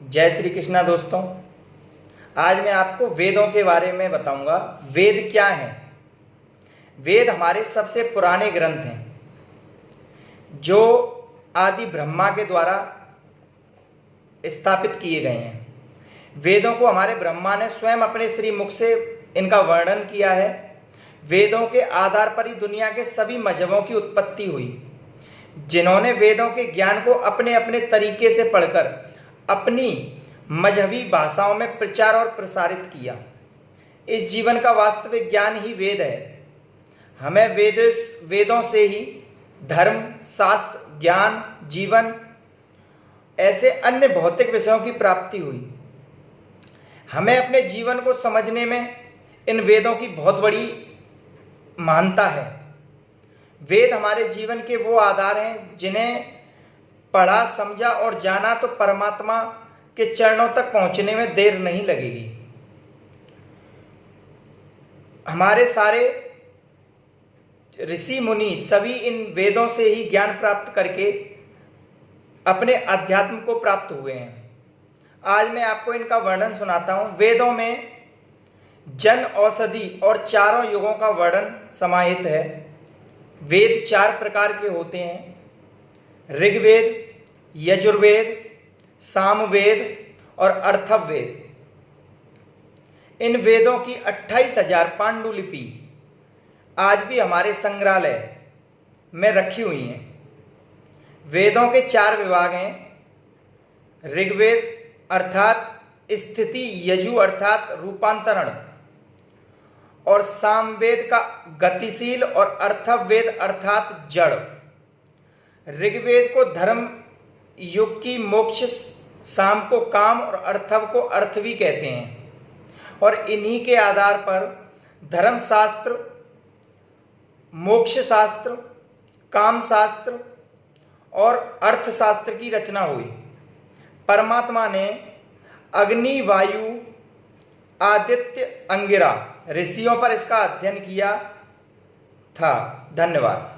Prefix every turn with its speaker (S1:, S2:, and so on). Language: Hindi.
S1: जय श्री कृष्णा दोस्तों। आज मैं आपको वेदों के बारे में बताऊंगा। वेद क्या हैं? वेद हमारे सबसे पुराने ग्रंथ हैं जो आदि ब्रह्मा के द्वारा स्थापित किए गए हैं। वेदों को हमारे ब्रह्मा ने स्वयं अपने श्री मुख से इनका वर्णन किया है। वेदों के आधार पर ही दुनिया के सभी मजहबों की उत्पत्ति हुई, जिन्होंने वेदों के ज्ञान को अपने अपने तरीके से पढ़कर अपनी मजहबी भाषाओं में प्रचार और प्रसारित किया। इस जीवन का वास्तविक ज्ञान ही वेद है। हमें वेदों से ही धर्म, शास्त्र, ज्ञान, जीवन ऐसे अन्य भौतिक विषयों की प्राप्ति हुई। हमें अपने जीवन को समझने में इन वेदों की बहुत बड़ी महानता है। वेद हमारे जीवन के वो आधार हैं जिन्हें पढ़ा, समझा और जाना तो परमात्मा के चरणों तक पहुंचने में देर नहीं लगेगी। हमारे सारे ऋषि मुनि सभी इन वेदों से ही ज्ञान प्राप्त करके अपने अध्यात्म को प्राप्त हुए हैं। आज मैं आपको इनका वर्णन सुनाता हूं। वेदों में जन औषधि और चारों युगों का वर्णन समाहित है। वेद 4 प्रकार के होते हैं: ऋग्वेद, यजुर्वेद, सामवेद और अर्थववेद। इन वेदों की 28,000 पांडुलिपि आज भी हमारे संग्रहालय में रखी हुई हैं। वेदों के 4 विभाग हैं: ऋग्वेद अर्थात स्थिति, यजु अर्थात रूपांतरण और सामवेद का गतिशील और अर्थववेद अर्थात जड़। ऋग्वेद को धर्म युग की मोक्ष, साम को काम और अर्थव को अर्थ भी कहते हैं, और इन्हीं के आधार पर धर्म शास्त्र, मोक्ष शास्त्र, काम शास्त्र और अर्थशास्त्र की रचना हुई। परमात्मा ने अग्नि, वायु, आदित्य, अंगिरा ऋषियों पर इसका अध्ययन किया था। धन्यवाद।